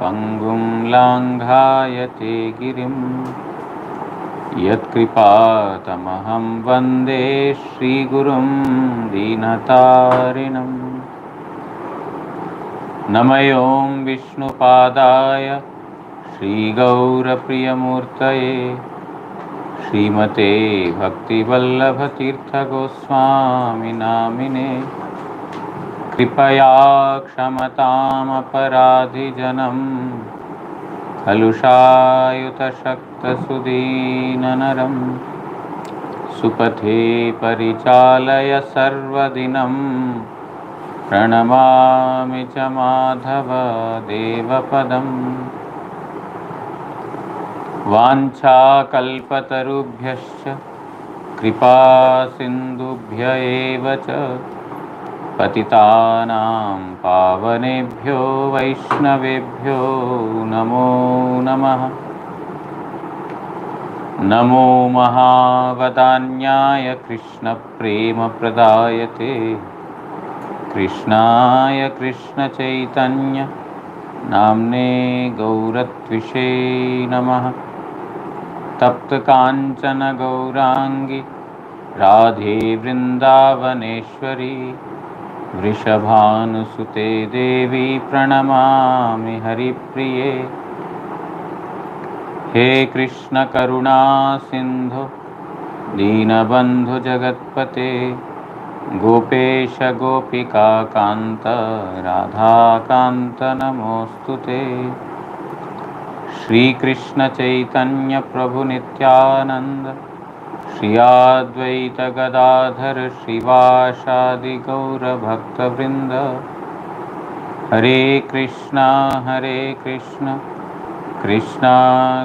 Pangum langhayate girim Yatkripatamaham vande Shri Gurum Dinatarinam Namayom Vishnupadaya Shri Gaura Priyamurtaye Srimate Bhakti Vallabha Tirtha Goswami Namine Kripaya Kshamatam Aparadhi Janam Kalushayuta Shakta Sudinanaram Supathe Parichalaya Sarvadinam Pranamami Cha Madhava Devapadam Vancha Kalpatarubhyascha Kripa Sindubhya Eva Cha Patitanam Pavanebhyo Vaishnavebhyo Namo Namaha Namo Mahavadanyaya Krishna Prema Pradayate Krishnaya Krishna Chaitanya Namne Gauratvishe Namaha Tapta Kanchana Gaurangi Radhe Vrindavaneshwari Vrishabhanusute Devi Pranamami Haripriye He Krishna Karuna Sindhu Dinabandhu Jagatpate Gopesha Gopika Kanta Radha Kanta Namostute Shri Krishna Chaitanya Prabhu Nityananda Shri Advaita Gadadhar Shivashadi Gaura Bhakta Vrinda Hare Krishna Krishna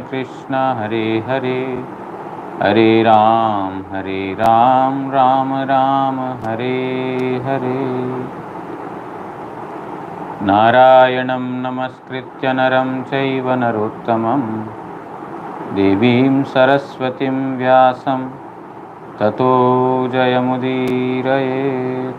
Krishna Hare Hare Hare Ram Ram Ram Hare Hare Narayanam Namaskritya Naram Chaiva Narottamam Devim Saraswatim Vyasam Tato Jayamudirayet.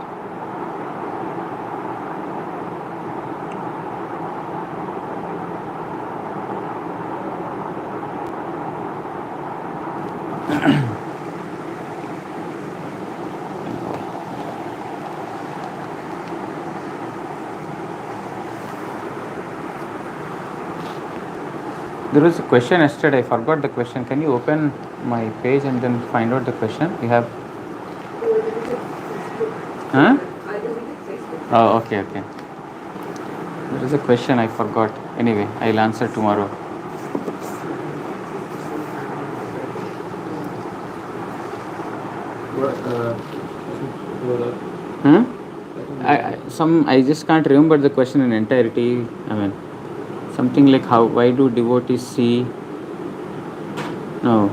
There was a question yesterday. I forgot the question. Can you open my page and then find out the question? You have. Huh? Oh, okay. There is a question I forgot. Anyway, I'll answer tomorrow. I just can't remember the question in entirety. I mean, something like why do devotees see? No.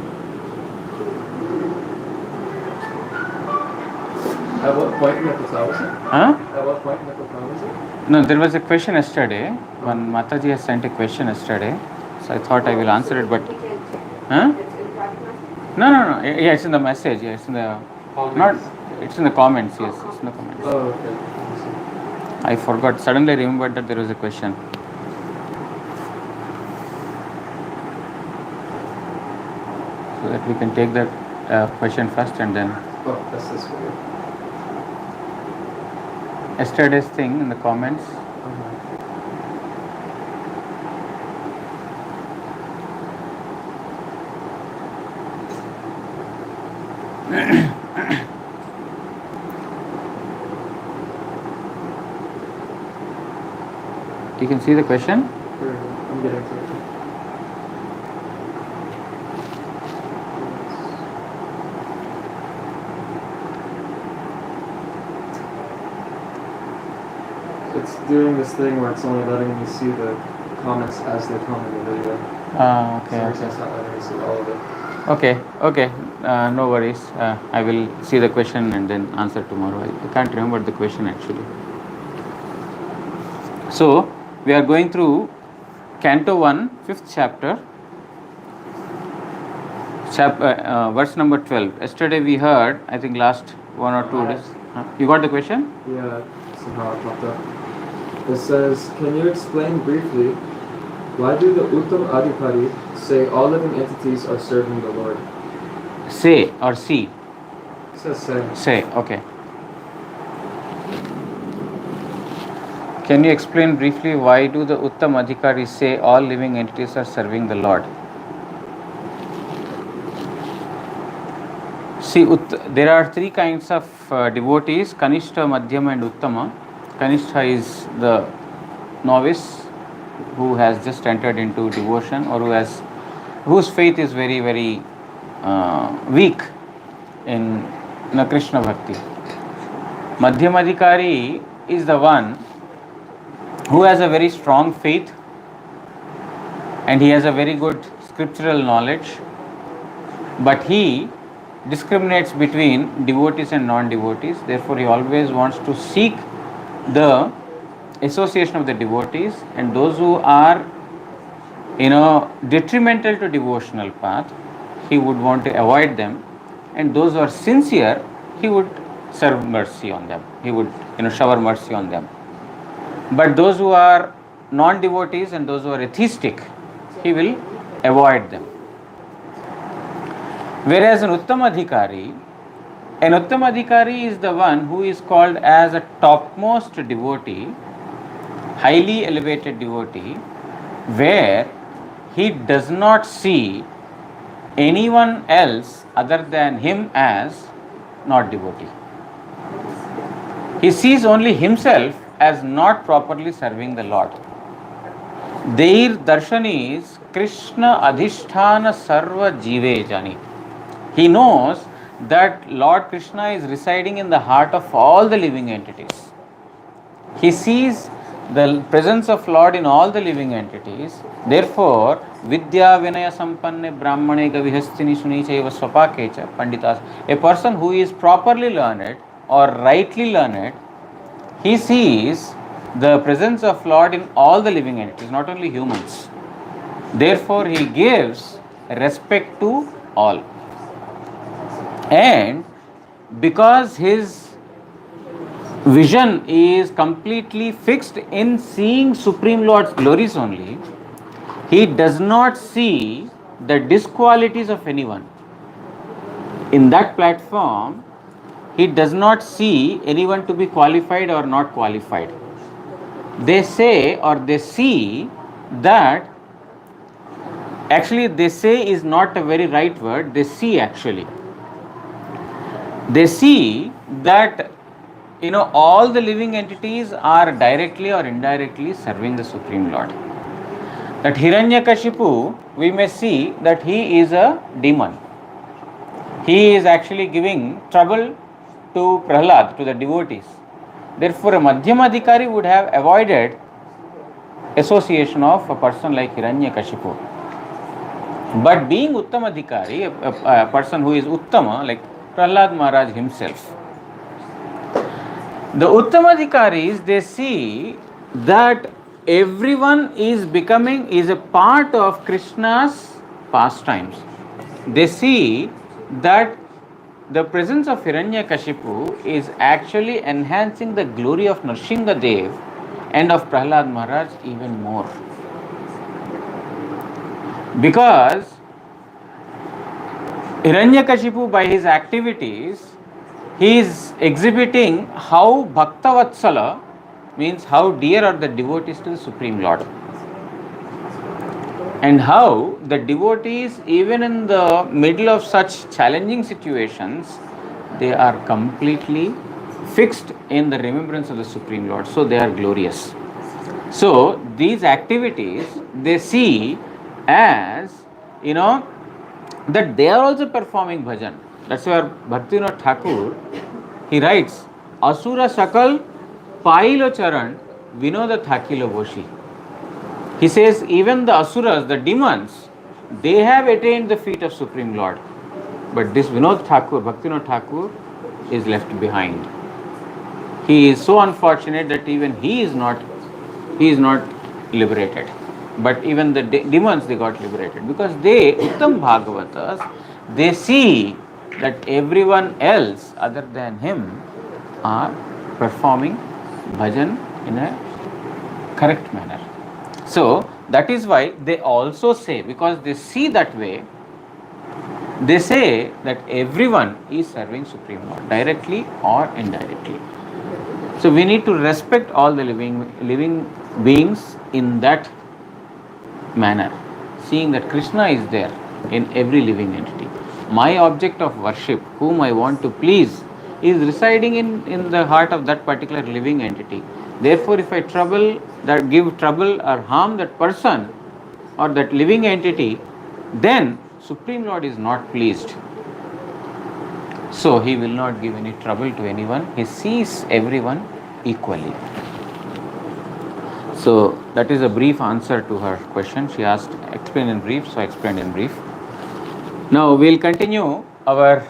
At what point in the was it? Huh? At what point in the was it? No, there was a question yesterday. One Mataji has sent a question yesterday, so I thought I will answer it. But, huh? No. Yeah, it's in the message. Yeah, it's in the not. It's in the comments. Yes, it's in the comments. Oh, okay. I forgot. Suddenly I remembered that there was a question. So that we can take that question first and then. Oh, that's this one. Yesterday's thing in the comments. You can see the question? Sure, I'm getting to it. It's doing this thing where it's only letting me see the comments as they come in the video. Okay. So it's not letting me see all of it. Okay. No worries. I will see the question and then answer tomorrow. I can't remember the question actually. So, we are going through Canto 1, 5th chapter, verse number 12. Yesterday we heard, I think last 1 or 2 days. You got the question? Yeah, somehow it popped up. It says, can you explain briefly Why do the Uttam Adhikari say all living entities are serving the Lord? Say or see? It says say. Say, okay. Can you explain briefly why do the Uttam Adhikaris say all living entities are serving the Lord? See, there are three kinds of devotees, Kanishta, Madhyama and Uttama. Kanishta is the novice who has just entered into devotion or whose faith is very, very weak in Krishna Bhakti. Madhyamadhikari is the one who has a very strong faith and he has a very good scriptural knowledge, but he discriminates between devotees and non-devotees. Therefore, he always wants to seek the association of the devotees, and those who are detrimental to devotional path, he would want to avoid them, and those who are sincere, he would serve mercy on them. He would shower mercy on them. But those who are non-devotees and those who are atheistic, he will avoid them. Whereas an Uttamadhikari is the one who is called as a topmost devotee, highly elevated devotee, where he does not see anyone else other than him as not devotee. He sees only himself as not properly serving the Lord. Their darshan is Krishna Adhishthana Sarva Jive Jani. He knows that Lord Krishna is residing in the heart of all the living entities. He sees the presence of Lord in all the living entities. Therefore, Vidya Vinaya Sampanne Brahmane Gavihastini Sunichaiva Swapakecha Panditas. A person who is properly learned or rightly learned, he sees the presence of Lord in all the living entities, not only humans. Therefore, he gives respect to all. And because his vision is completely fixed in seeing Supreme Lord's glories only, he does not see the disqualities of anyone. In that platform, he does not see anyone to be qualified or not qualified. They say or they see that, actually they say is not a very right word, they see actually. They see that all the living entities are directly or indirectly serving the Supreme Lord. That Hiranyakashipu, we may see that he is a demon. He is actually giving trouble to Prahlad, to the devotees. Therefore, a Madhyamadhikari would have avoided association of a person like Hiranyakashipu. But being Uttamadhikari, a person who is Uttama, like Prahlad Maharaj himself, the Uttamadhikaris, they see that everyone is a part of Krishna's pastimes. They see that the presence of Hiranyakashipu is actually enhancing the glory of Narsingha Dev and of Prahlad Maharaj even more. Because Hiranyakashipu, by his activities, he is exhibiting how Bhaktavatsala, means how dear are the devotees to the Supreme Lord. And how the devotees, even in the middle of such challenging situations, they are completely fixed in the remembrance of the Supreme Lord. So they are glorious. So these activities, they see as, that they are also performing bhajan. That's why Bhaktivinoda Thakur, he writes, Asura Sakal Pailo Charan Vinoda Thakilo Boshi. He says, even the Asuras, the demons, they have attained the feet of Supreme Lord. But this Vinod Thakur, Bhaktivinoda Thakur, is left behind. He is so unfortunate that even he is not liberated. But even the demons, they got liberated. Because they, Uttam Bhagavatas, they see that everyone else other than him are performing bhajan in a correct manner. So, That is why they also say, because they see that way, they say that everyone is serving Supreme Lord, directly or indirectly. So we need to respect all the living beings in that manner, seeing that Krishna is there in every living entity. My object of worship, whom I want to please, is residing in the heart of that particular living entity. Therefore, if I give trouble or harm that person or that living entity, then Supreme Lord is not pleased. So he will not give any trouble to anyone. He sees everyone equally. So that is a brief answer to her question. She asked, explain in brief, so I explained in brief. Now we'll continue our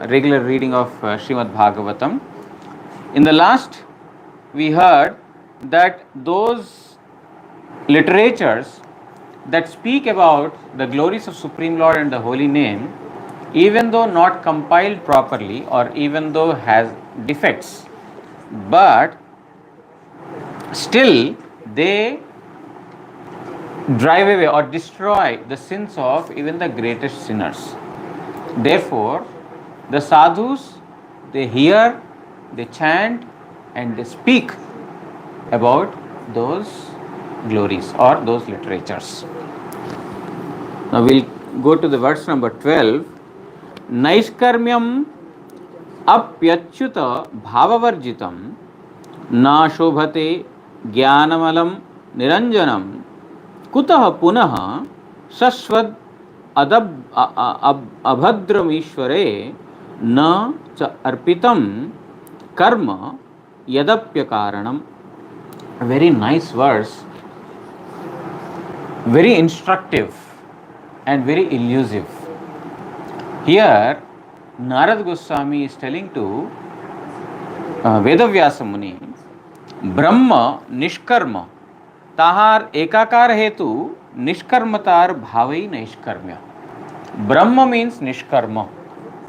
regular reading of Srimad Bhagavatam. In the last, we heard that those literatures that speak about the glories of Supreme Lord and the holy name, even though not compiled properly or even though has defects, but still they drive away or destroy the sins of even the greatest sinners. Therefore, the sadhus, they hear, they chant and they speak about those glories or those literatures. Now we'll go to the verse number 12. Naishkarmyam apyachyuta bhavavarjitam na shobhate jnanamalam niranjanam kutah punah sashvad abhadramishware na cha arpitam karma yadapya karanam. A very nice verse, very instructive and very elusive. Here, Narad Goswami is telling to Vedavyasa Muni, Brahma Nishkarma Tahar Ekakar Hetu Nishkarmatar Bhavai Nishkarmya. Brahma means Nishkarma,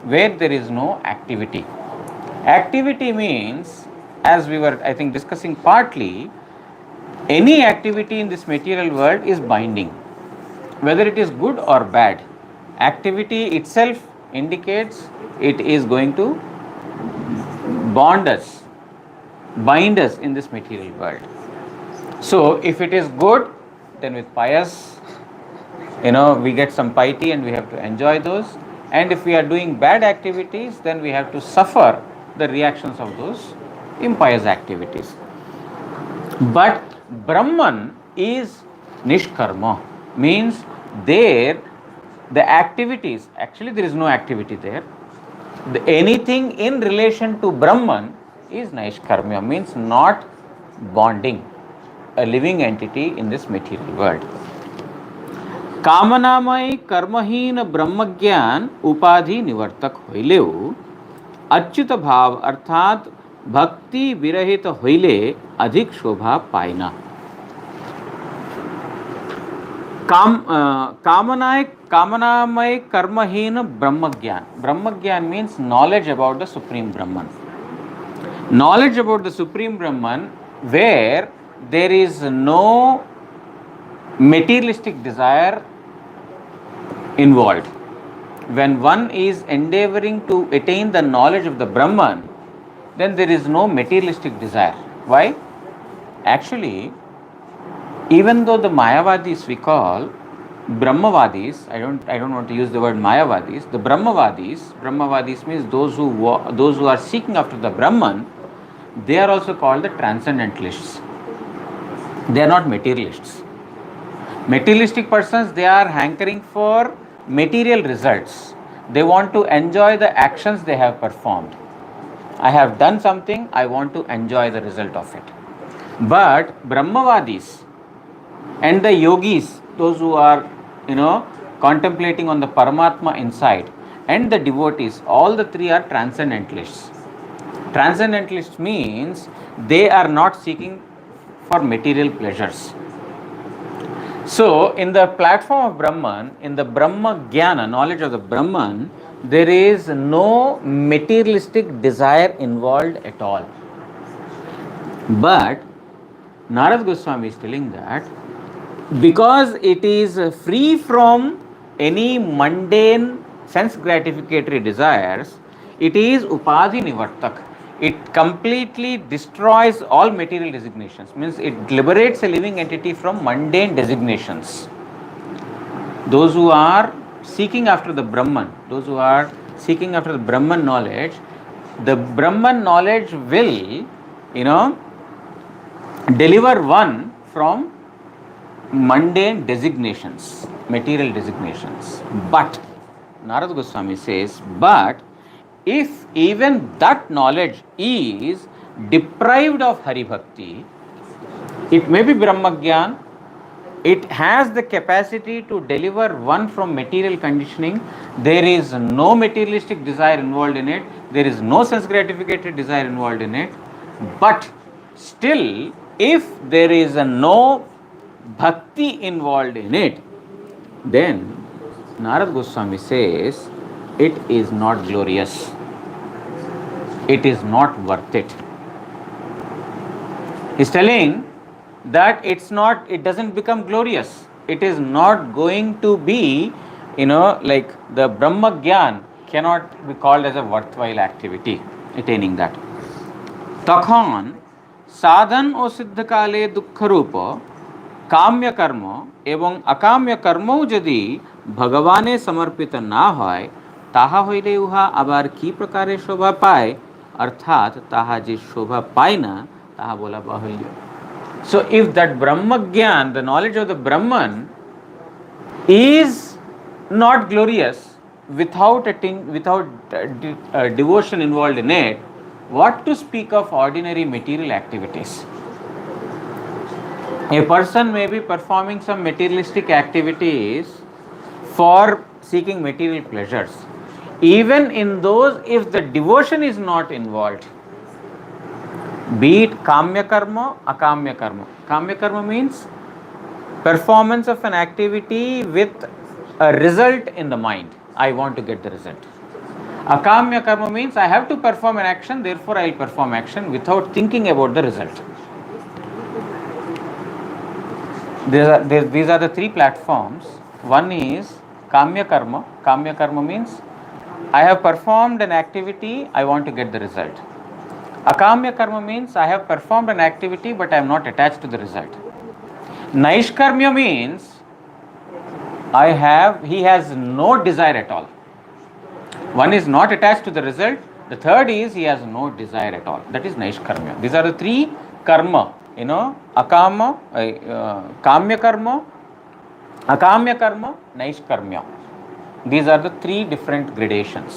where there is no activity. Activity means, as we were, I think, discussing partly, any activity in this material world is binding, whether it is good or bad. Activity itself indicates it is going to bind us in this material world. So if it is good, then with pious, we get some piety and we have to enjoy those. And if we are doing bad activities, then we have to suffer the reactions of those impious activities. But Brahman is Nishkarma, means there the activities, actually there is no activity there. Anything in relation to Brahman is Naishkarmya, means not bonding a living entity in this material world. कामनामय कर्महीन ब्रह्मज्ञान उपाधि निवर्तक होइलेउ अच्युत भाव अर्थात भक्ति विरहित होइले अधिक शोभा पाइना. कामनामय कर्महीन ब्रह्मज्ञान. Brahmagyan means knowledge about the Supreme Brahman. Knowledge about the Supreme Brahman where there is no materialistic desire involved. When one is endeavoring to attain the knowledge of the Brahman, then there is no materialistic desire. Why? Actually, even though the Mayavadis we call Brahmavadis, I don't want to use the word Mayavadis. The Brahmavadis means those who are seeking after the Brahman. They are also called the transcendentalists. They are not materialists. Materialistic persons, they are hankering for material results. They want to enjoy the actions they have performed. I have done something, I want to enjoy the result of it. But Brahmavadis and the yogis, those who are, contemplating on the Paramatma inside, and the devotees, all the three are transcendentalists. Transcendentalists means they are not seeking for material pleasures. So, in the platform of Brahman, in the Brahma Jnana, knowledge of the Brahman, there is no materialistic desire involved at all. But Narad Goswami is telling that because it is free from any mundane sense gratificatory desires, it is upadhi nivartak. It completely destroys all material designations, means it liberates a living entity from mundane designations. Those who are seeking after the Brahman, those who are seeking after the Brahman knowledge, the Brahman knowledge will, deliver one from mundane designations, material designations. But Narada Goswami says, but if even that knowledge is deprived of Hari Bhakti, it may be Brahmagyan, it has the capacity to deliver one from material conditioning. There is no materialistic desire involved in it, there is no sense gratificated desire involved in it, but still, if there is no bhakti involved in it, then Narad Goswami says it is not glorious, it is not worth it. He's telling that it doesn't become glorious, it is not going to be, like the Brahma Gyan cannot be called as a worthwhile activity, attaining that. Takhan साधन और सिद्ध काले दुख रूप काम्य कर्म एवं अकाम्य कर्म यदि भगवाने समर्पित ना হয় তাহা হইলে উহা আবার কি প্রকারে শোভা পায় অর্থাৎ তাহা যে শোভা পায় না তাহা বলা বাহুল্য. So if that Brahma Gyan, the knowledge of the Brahman, is not glorious without devotion involved in it, what to speak of ordinary material activities? A person may be performing some materialistic activities for seeking material pleasures. Even in those, if the devotion is not involved, be it kamya karma, akamya karma. Kamya karma means performance of an activity with a result in the mind. I want to get the result. Akamya karma means I have to perform an action, therefore I will perform action without thinking about the result. These are the three platforms. One is kamya karma. Kamya karma means I have performed an activity, I want to get the result. Akamya karma means I have performed an activity but I am not attached to the result. Naishkarmya means he has no desire at all. One is not attached to the result, the third is he has no desire at all. That is Naishkarmya. These are the three karma, akama, kamya karma, akamya karma, Naishkarmya. These are the three different gradations.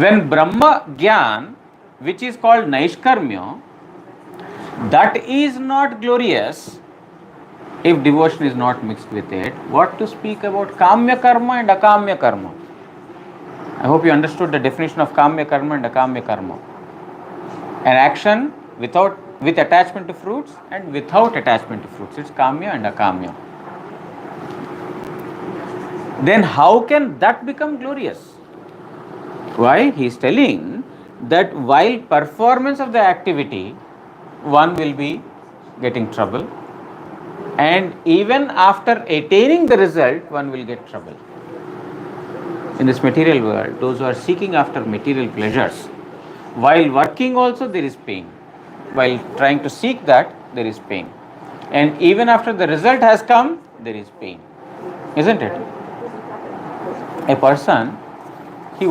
When Brahma Gyan, which is called Naishkarmya, that is not glorious if devotion is not mixed with it. What to speak about Kamya Karma and Akamya Karma? I hope you understood the definition of Kamya Karma and Akamya Karma. An action with attachment to fruits and without attachment to fruits. It's Kamya and Akamya. Then how can that become glorious? Why? He is telling that while performance of the activity, one will be getting trouble, and even after attaining the result, one will get trouble. In this material world, those who are seeking after material pleasures, while working also there is pain. While trying to seek that, there is pain. And even after the result has come, there is pain. Isn't it? A person, he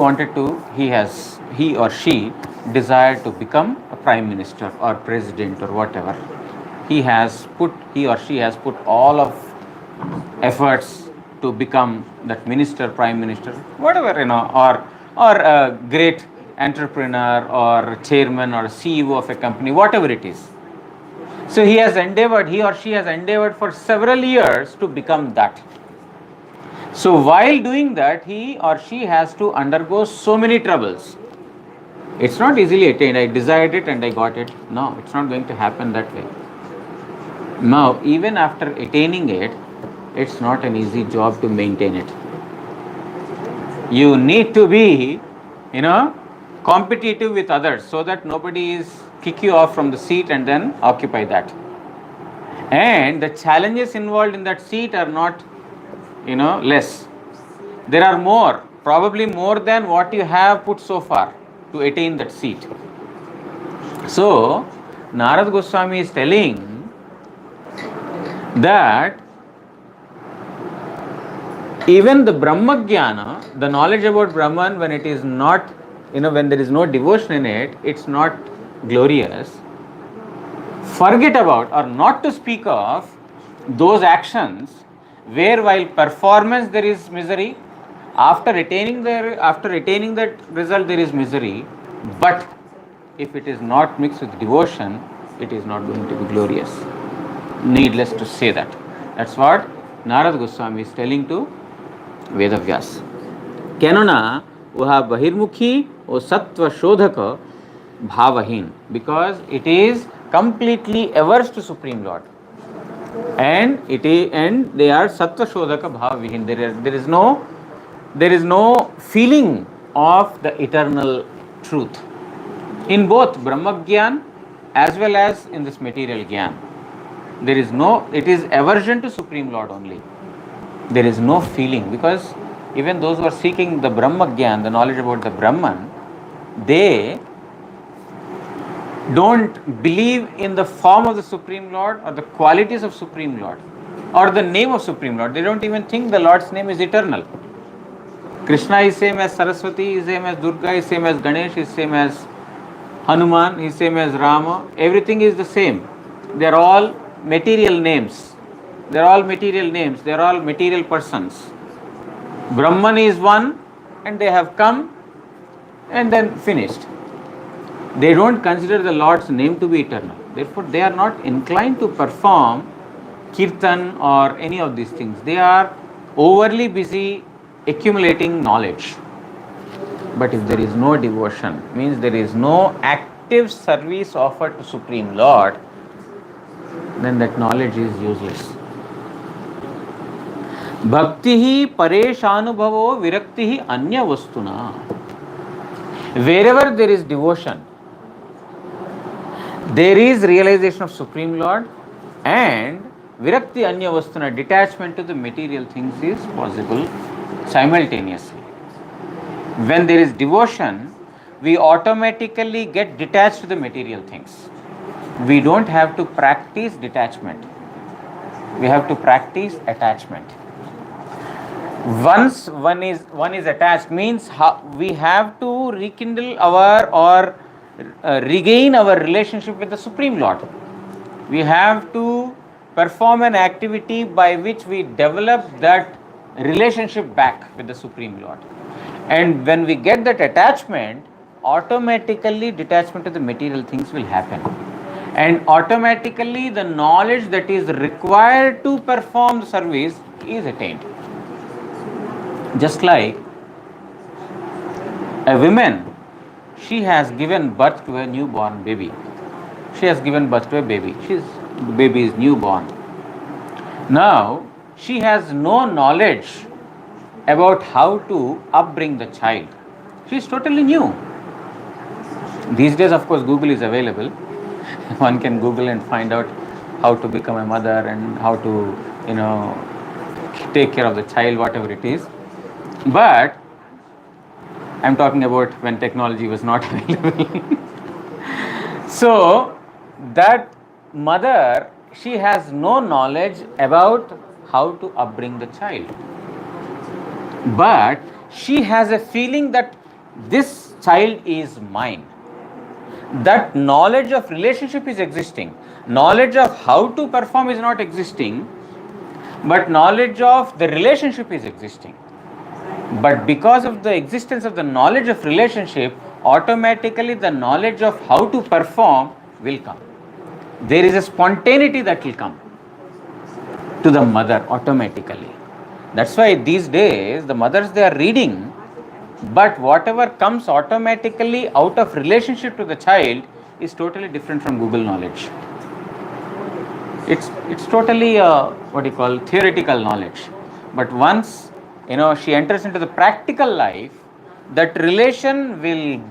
or she desired to become a prime minister or president or whatever. He or she has put all of efforts to become that minister, prime minister, whatever, or a great entrepreneur or chairman or CEO of a company, whatever it is. So he or she has endeavored for several years to become that. So while doing that, he or she has to undergo so many troubles. It's not easily attained. I desired it and I got it. No, it's not going to happen that way. Now, even after attaining it, it's not an easy job to maintain it. You need to be, competitive with others so that nobody kick you off from the seat and then occupy that. And the challenges involved in that seat are not, less. There are more, probably more than what you have put so far to attain that seat. So, Narad Goswami is telling that even the Brahma Jnana, the knowledge about Brahman, when it is not, when there is no devotion in it, it's not glorious. Forget about, or not to speak of, those actions where while performance there is misery, after attaining that result there is misery, but if it is not mixed with devotion, it is not going to be glorious. Needless to say that. That's what Narad Goswami is telling to Vedvyas केनना वह बहिर्मुखी और सत्व शोधक भावहीन because it is completely averse to Supreme Lord, and they are sattva shodhaka bhavavihin. There is no feeling of the eternal truth in both Brahma Gyan as well as in this material Gyan. It is aversion to Supreme Lord only. There is no feeling, because even those who are seeking the Brahma Gyan, the knowledge about the Brahman, they don't believe in the form of the Supreme Lord or the qualities of Supreme Lord or the name of Supreme Lord. They don't even think the Lord's name is eternal. Krishna is same as Saraswati, is same as Durga, is same as Ganesh, is same as Hanuman, is same as Rama. Everything is the same. They are all material names. They are all material names. They are all material persons. Brahman is one, and they have come and then finished. They don't consider the Lord's name to be eternal. Therefore, they are not inclined to perform kirtan or any of these things. They are overly busy accumulating knowledge. But if there is no devotion, means there is no active service offered to Supreme Lord, then that knowledge is useless. Bhakti hi pareshanubhavo virakti hi anya vastuna. Wherever there is devotion, there is realization of Supreme Lord, and virakti anya vastuna, detachment to the material things, is possible simultaneously. When there is devotion, we automatically get detached to the material things. We don't have to practice detachment. We have to practice attachment. Once one is attached, means we have to rekindle or regain our relationship with the Supreme Lord. We have to perform an activity by which we develop that relationship back with the Supreme Lord. And when we get that attachment, automatically detachment to the material things will happen. And automatically the knowledge that is required to perform the service is attained. Just like a woman, she has given birth to a newborn baby. She has given birth to a baby. The baby is newborn. Now, she has no knowledge about how to upbring the child. She is totally new. These days, of course, Google is available. One can Google and find out how to become a mother and how to, take care of the child, whatever it is. But I'm talking about when technology was not available. So that mother, she has no knowledge about how to upbring the child. But she has a feeling that this child is mine. That knowledge of relationship is existing. Knowledge of how to perform is not existing, but knowledge of the relationship is existing. But because of the existence of the knowledge of relationship, automatically the knowledge of how to perform will come. There is a spontaneity that will come to the mother automatically. That's why these days the mothers, they are reading, but whatever comes automatically out of relationship to the child is totally different from Google knowledge. It's totally theoretical knowledge. But once she enters into the practical life, that relation will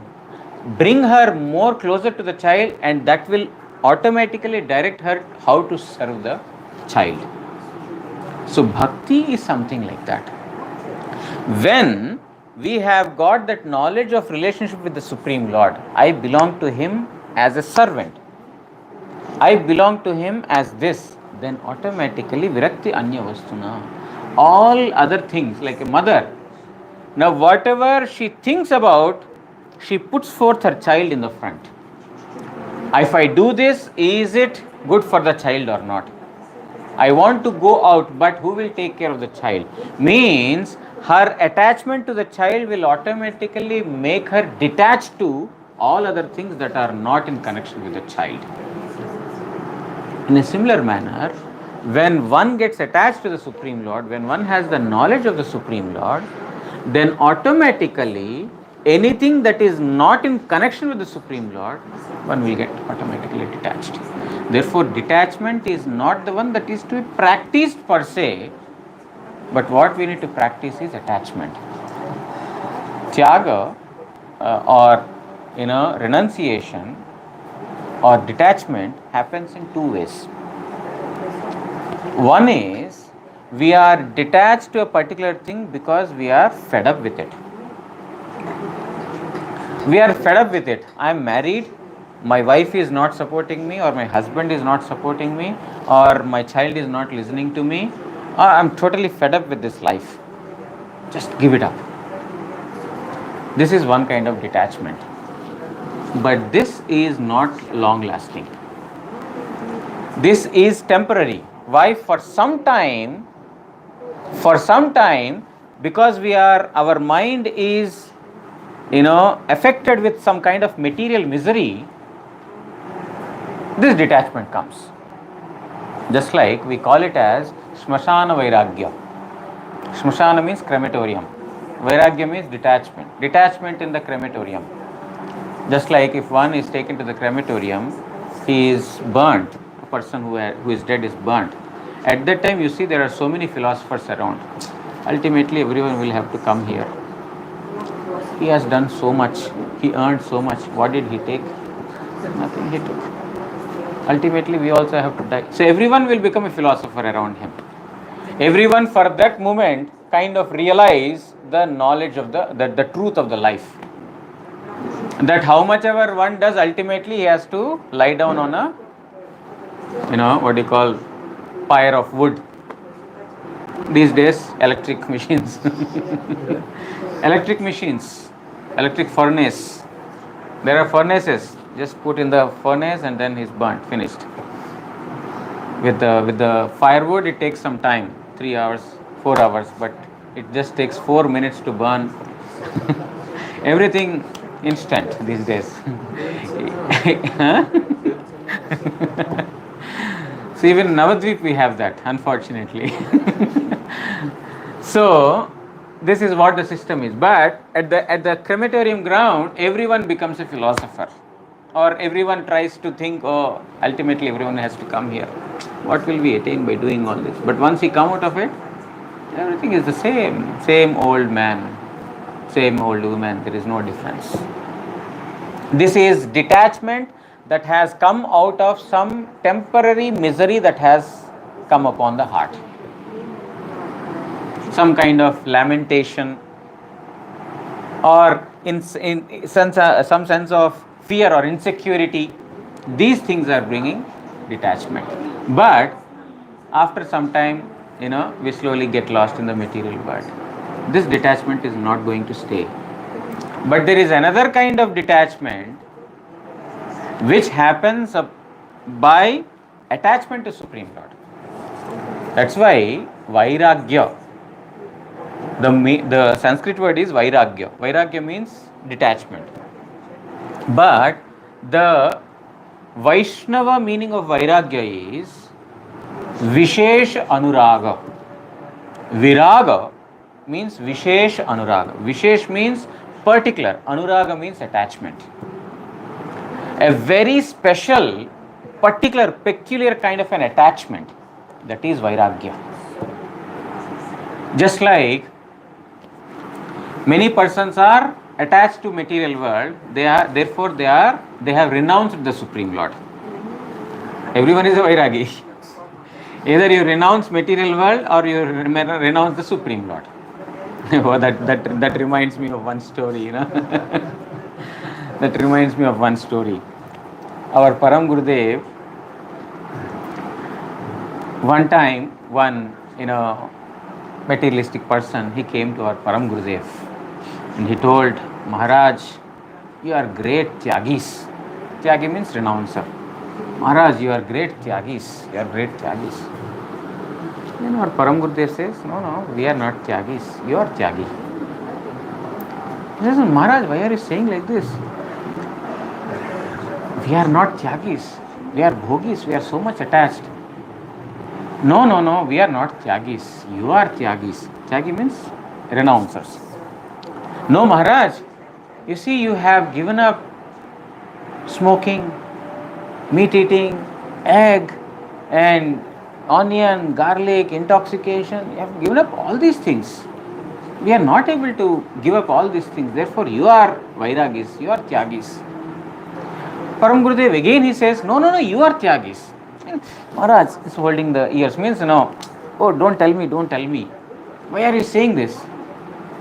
bring her more closer to the child, and that will automatically direct her how to serve the child. So bhakti is something like that. When we have got that knowledge of relationship with the Supreme Lord, I belong to Him as a servant, I belong to Him as this, then automatically virakti anya vastuna. All other things, like a mother, now whatever she thinks about, she puts forth her child in the front. If I do this, is it good for the child or not? I want to go out, but who will take care of the child? Means her attachment to the child will automatically make her detached to all other things that are not in connection with the child. In a similar manner, when one gets attached to the Supreme Lord, when one has the knowledge of the Supreme Lord, then automatically anything that is not in connection with the Supreme Lord, one will get automatically detached. Therefore, detachment is not the one that is to be practiced per se, but what we need to practice is attachment. Tyaga or renunciation or detachment happens in two ways. One is we are detached to a particular thing because we are fed up with it. We are fed up with it. I am married, my wife is not supporting me, or my husband is not supporting me, or my child is not listening to me, or I am totally fed up with this life. Just give it up. This is one kind of detachment. But this is not long lasting. This is temporary. Why? For some time, because our mind is affected with some kind of material misery, this detachment comes. Just like we call it as Smashana Vairagya. Smashana means crematorium. Vairagya means detachment. Detachment in the crematorium. Just like if one is taken to the crematorium, he is burnt. A person who is dead is burnt. At that time, you see there are so many philosophers around. Ultimately, everyone will have to come here. He has done so much. He earned so much. What did he take? Nothing he took. Ultimately, we also have to die. So everyone will become a philosopher around him. Everyone for that moment kind of realize the knowledge of the truth of the life. That how much ever one does, ultimately he has to lie down on a, pyre of wood. These days, electric machines. Electric furnace. There are furnaces. Just put in the furnace and then he's burnt, finished. With the firewood, it takes some time, 3 hours, 4 hours, but it just takes 4 minutes to burn. Everything instant these days. So even in Navadvip we have that, unfortunately. So this is what the system is. But at the crematorium ground, everyone becomes a philosopher, or everyone tries to think, oh, ultimately everyone has to come here. What will we attain by doing all this? But once we come out of it, everything is the same old man, same old woman. There is no difference. This is detachment that has come out of some temporary misery that has come upon the heart. Some kind of lamentation, or in some sense of fear or insecurity. These things are bringing detachment. But after some time, we slowly get lost in the material world. This detachment is not going to stay. But there is another kind of detachment which happens by attachment to Supreme Lord. That's why Vairagya, the Sanskrit word is Vairagya. Vairagya means detachment. But the Vaishnava meaning of Vairagya is Vishesh Anuraga. Viraga means Vishesh Anuraga. Vishesh means particular. Anuraga means attachment. A very special, particular, peculiar kind of an attachment. That is Vairagya. Just like many persons are attached to material world, they have renounced the Supreme Lord. Everyone is a Vairagi. Either you renounce material world or you renounce the Supreme Lord. Oh, that reminds me of one story, you know. That reminds me of one story. Our Param Gurudev, one time, one, materialistic person, he came to our Param Gurudev and he told, Maharaj, you are great Tyagis. Tyagi means renouncer. Maharaj, you are great Tyagis. You are great Tyagis. Then our Param Gurudev says, no, we are not Tyagis. You are Tyagi. He says, Maharaj, why are you saying like this? We are not Tyagis. We are Bhogis. We are so much attached. No, we are not Tyagis. You are Tyagis. Tyagi means renouncers. No, Maharaj, you see, you have given up smoking, meat eating, egg, and onion, garlic, intoxication. You have given up all these things. We are not able to give up all these things. Therefore, you are Vairagis, you are Tyagis. Param Gurudev again he says, no, you are Tyagis. Maharaj is holding the ears, means, oh, don't tell me. Why are you saying this?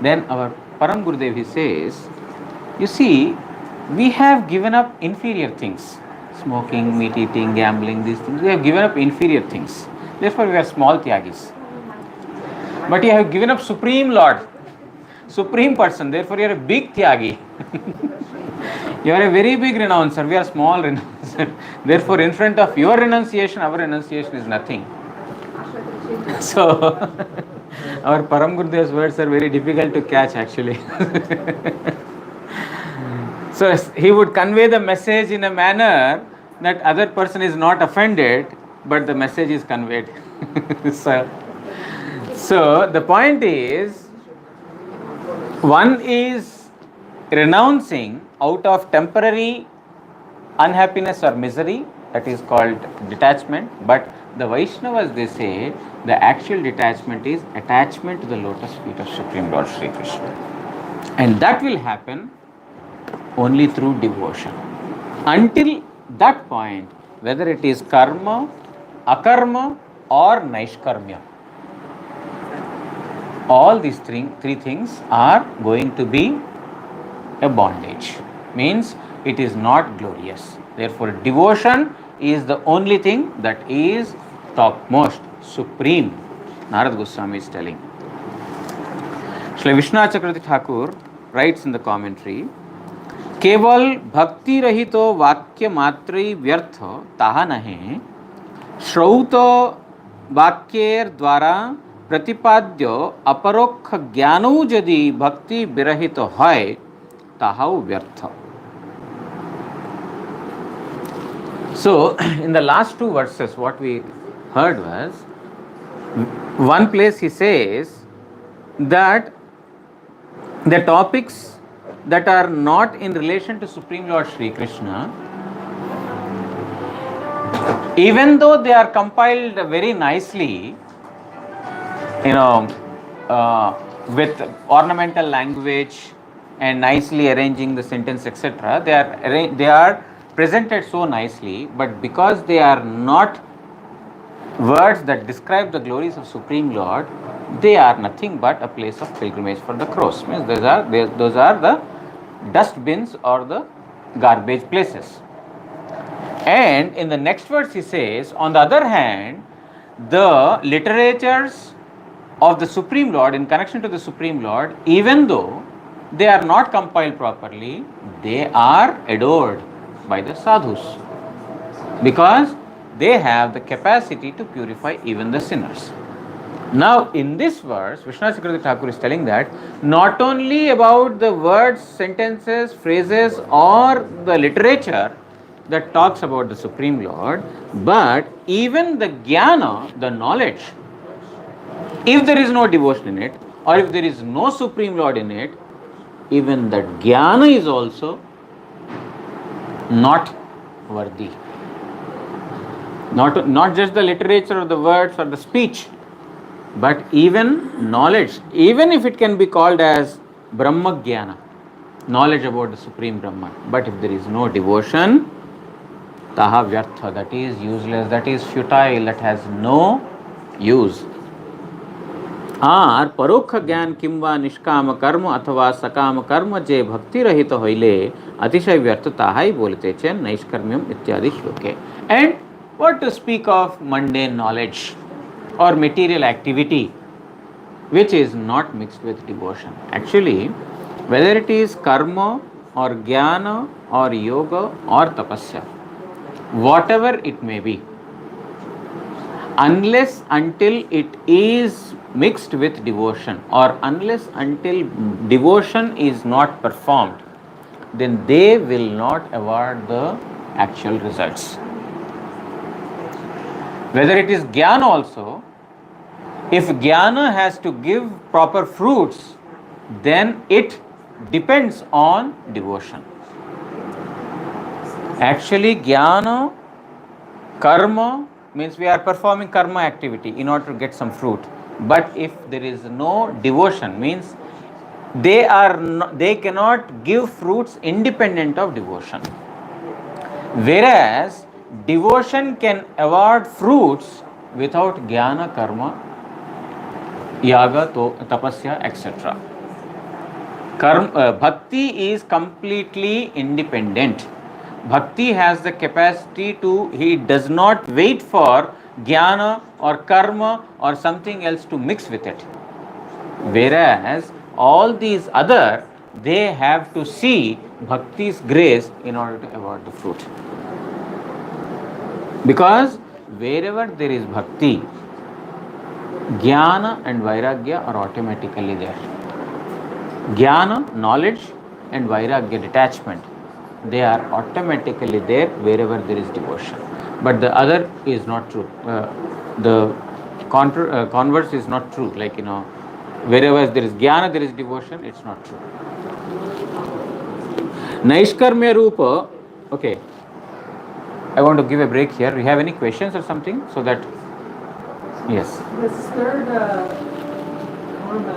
Then our Param Gurudev he says, you see, we have given up inferior things. Smoking, meat eating, gambling, these things. We have given up inferior things. Therefore, we are small Tyagis. But you have given up Supreme Lord, Supreme Person. Therefore, you are a big Tyagi. You are a very big renouncer. We are small renouncer. Therefore, in front of your renunciation, our renunciation is nothing. So, our Param Gurudev's words are very difficult to catch actually. So, he would convey the message in a manner that other person is not offended, but the message is conveyed. So, the point is, one is renouncing out of temporary unhappiness or misery, that is called detachment, but the Vaishnavas, they say the actual detachment is attachment to the lotus feet of Supreme Lord Sri Krishna, and that will happen only through devotion. Until that point, whether it is karma, akarma or naishkarmya, all these three things are going to be a bondage. Means it is not glorious. Therefore, devotion is the only thing that is topmost, supreme. Narad Goswami is telling. Shri Vishwanath Chakravarti Thakur writes in the commentary, केवल भक्ति रहितो वाक्य मात्रै व्यर्थ ताहा नहे, श्रौत वाक्येर द्वारा प्रतिपाद्य अपरोक्ष ज्ञानौ यदि भक्ति विरहित है ताहाउ व्यर्थ. So, in the last two verses, what we heard was, one place he says that the topics that are not in relation to Supreme Lord Sri Krishna, even though they are compiled very nicely, with ornamental language and nicely arranging the sentence, etc., they are presented so nicely, but because they are not words that describe the glories of Supreme Lord, they are nothing but a place of pilgrimage for the crows. Means those are the dustbins or the garbage places. And in the next verse he says, on the other hand, the literatures of the Supreme Lord in connection to the Supreme Lord, even though they are not compiled properly, they are adored by the sadhus, because they have the capacity to purify even the sinners. Now, in this verse, Vishwanath Chakravarti Thakur is telling that not only about the words, sentences, phrases or the literature that talks about the Supreme Lord, but even the jnana, the knowledge, if there is no devotion in it, or if there is no Supreme Lord in it, even that jnana is also not worthy. Not just the literature or the words or the speech, but even knowledge, even if it can be called as Brahma Jnana, knowledge about the Supreme Brahman. But if there is no devotion, taha vyartha, that is useless, that is futile, that has no use. আর পরোক্ষ জ্ঞান কিংবা নিষ্কাম কর্ম অথবা সকাম কর্ম যে ভক্তি রহিত হইলে অতিশয় ব্যর্থ তাহাই বলিতেছেন নৈষ্কর্ম্যম ইত্যাদি শ্লোকে। And what to speak of mundane knowledge or material activity which is not mixed with devotion? Actually, whether it is karma or jnana or yoga or tapasya, whatever it may be, unless until it is mixed with devotion or unless until devotion is not performed, then they will not award the actual results. Whether it is jnana also, if jnana has to give proper fruits, then it depends on devotion. Actually, jnana, karma means we are performing karma activity in order to get some fruit. But if there is no devotion, means they cannot give fruits independent of devotion. Whereas devotion can award fruits without jnana, karma, yaga, tapasya, etc. Bhakti is completely independent. Bhakti has the capacity to, he does not wait for jnana or karma or something else to mix with it. Whereas all these other, they have to see bhakti's grace in order to award the fruit. Because wherever there is bhakti, jnana and vairagya are automatically there. Jnana, knowledge, and vairagya, detachment, they are automatically there wherever there is devotion. But the other is not true. The converse is not true. Like, wherever there is jnana, there is devotion, it's not true. Naishkarmya Rupa, okay. I want to give a break here. Do you have any questions or something? So that, yes. This third karma,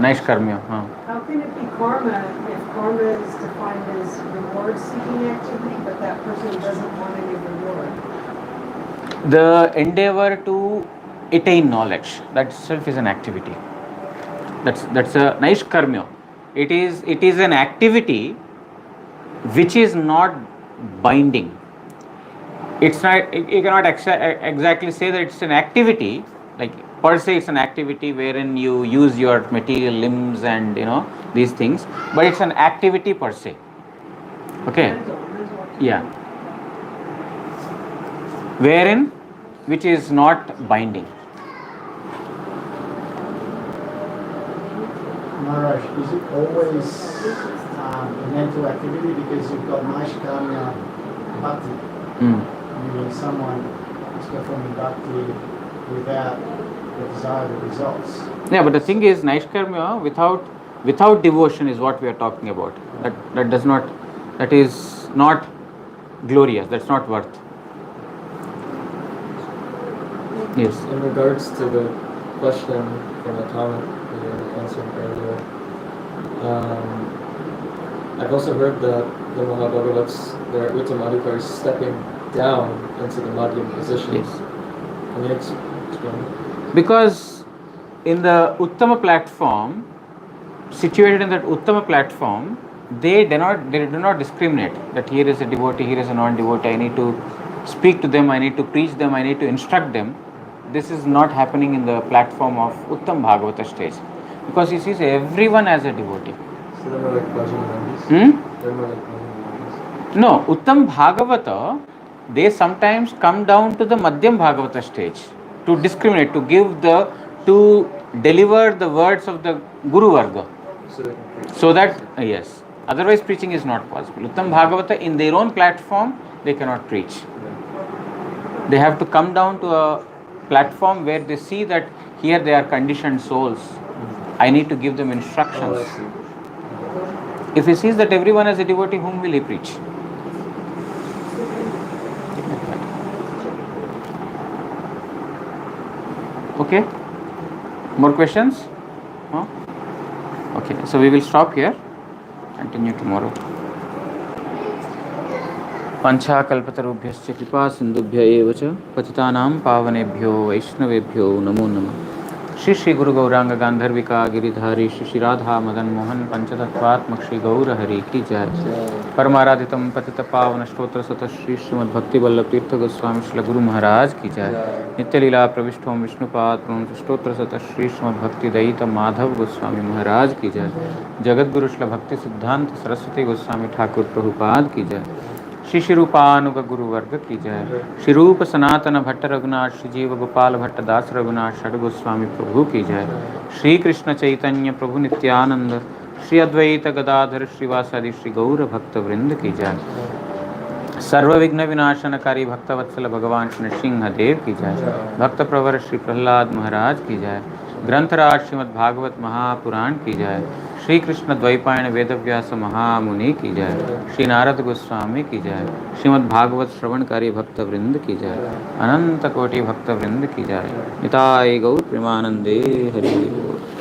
Naishkarmya. How can it be karma if karma is defined as reward-seeking activity, but that person doesn't want any reward? The endeavor to attain knowledge, that itself is an activity. That's a naishkarmya. It is an activity which is not binding. It's not. You cannot exactly say that it's an activity. Like per se, it's an activity wherein you use your material limbs and these things. But it's an activity per se. Okay. Yeah. Wherein, which is not binding. Maharaj, is it always a mental activity? Because you've got Naishkamya Bhakti, meaning someone is performing Bhakti without the desired results. Yeah, but the thing is, Naishkarmya without devotion is what we are talking about. That is not glorious, that's not worth. Yes. In regards to the question from the comment that you answered earlier, I've also heard that the Mahabhagavats, their Uttamadhikar is stepping down into the Madhyam position. Yes. Can you explain? Because in the Uttama platform, situated in that Uttama platform, they do not discriminate that here is a devotee, here is a non-devotee, I need to speak to them, I need to preach them, I need to instruct them. This is not happening in the platform of Uttam Bhagavata stage. Because he sees everyone as a devotee. So they're more like bhajan mandis? They're more like bhajan mandis? No, Uttam Bhagavata, they sometimes come down to the Madhyam Bhagavata stage to discriminate, to deliver the words of the Guru Varga. So that, yes. Otherwise preaching is not possible. Uttam Bhagavata in their own platform, they cannot preach. They have to come down to a platform where they see that here they are conditioned souls. I need to give them instructions. If he sees that everyone is a devotee, whom will he preach? Okay? More questions? Huh? Okay, so we will stop here. Continue tomorrow. पंचाकल्पतरुभ्यश्च कृपा सिंधुभ्य एव च पतितानां पावनेभ्यो वैष्णवेभ्यो नमो नमः। श्री श्री गुरु गौरांग गांधर्विका गिरिधारी श्री श्री राधा मदन मोहन पंचतत्वात्मक श्री गौर हरि की जय। परमाराधितम पतित पावन स्त्रोत्र सत श्री श्रीमद्भक्ति वल्लभ तीर्थ गोस्वामी श्री गुरु महाराज की जय। नित्य लीला प्रविष्टोम विष्णुपाद प्रमुख स्त्रोत्र सत श्री श्रीमद्भक्ति दयित माधव गोस्वामी महाराज की जय। जगत गुरु श्री भक्ति सिद्धांत सरस्वती गोस्वामी ठाकुर प्रभुपाद की जय। श्री श्री रूपानुग गुरु वर्ग की जय। श्री रूप सनातन भट्ट रघुनाथ श्री जीव गोपाल भट्ट दास रघुनाथ षड गोस्वामी प्रभु की जय। श्री कृष्ण चैतन्य प्रभु नित्यानंद श्री अद्वैत गदाधर श्रीवासादि श्री गौर भक्त वृंद की जय। सर्व विघ्न विनाशनकारी भक्तवत्सल भगवान श्री नृसिंह देव की जय। भक्त प्रवर श्री प्रहलाद महाराज की जय। ग्रंथराज श्रीमद् भागवत महापुराण की जय। श्री कृष्ण द्वैपायन वेदव्यास महामुनि की जय। श्री नारद गोस्वामी की जय। श्रीमद् भागवत श्रवणकारी भक्त वृंद की जय। अनंत कोटि भक्त वृंद की जय। निताय गौर प्रेमानंदे हरि बोल।